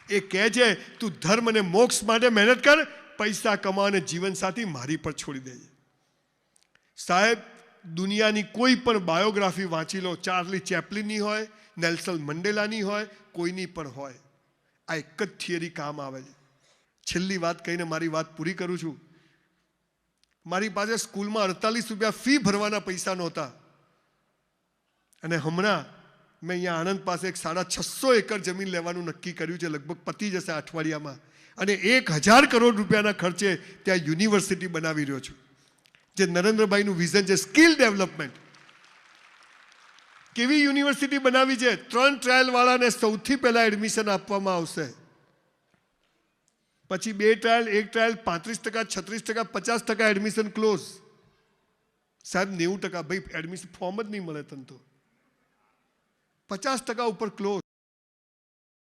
એ કહે છે તું ધર્મ અને મોક્ષ માટે મહેનત કર, પૈસા કમા અને જીવનસાથી મારી પર છોડી દેજે. સાહેબ, દુનિયાની કોઈ પણ બાયોગ્રાફી વાંચી લો, ચાર્લી ચેપ્લિનની હોય, નેલ્સન મંડેલાની હોય, કોઈની પણ હોય, આ એક જ થિયરી કામ આવે છે. છેલ્લી વાત કહીને મારી વાત પૂરી કરું છું. મારી પાસે સ્કૂલમાં 48 રૂપિયા ફી ભરવાના પૈસા નહોતા, અને હમણાં મેં અહીંયા આણંદ પાસે એક 650 એકર જમીન લેવાનું નક્કી કર્યું છે. લગભગ પતી જશે અઠવાડિયામાં, અને 1000 કરોડ રૂપિયાના ખર્ચે ત્યાં યુનિવર્સિટી બનાવી રહ્યો છું. જે નરેન્દ્રભાઈનું વિઝન છે, સ્કિલ ડેવલપમેન્ટ. કેવી યુનિવર્સિટી બનાવી છે? 3 ટ્રાયલ વાળાને સૌથી પહેલા એડમિશન આપવામાં આવશે, પછી 2 ટ્રાયલ, 1 ટ્રાયલ 35%, 36%, 50% એડમિશન ક્લોઝ. સાહેબ 90% ભાઈ એડમિશન ફોર્મ જ નહીં મળે તને તો, 50% ઉપર ક્લોઝ.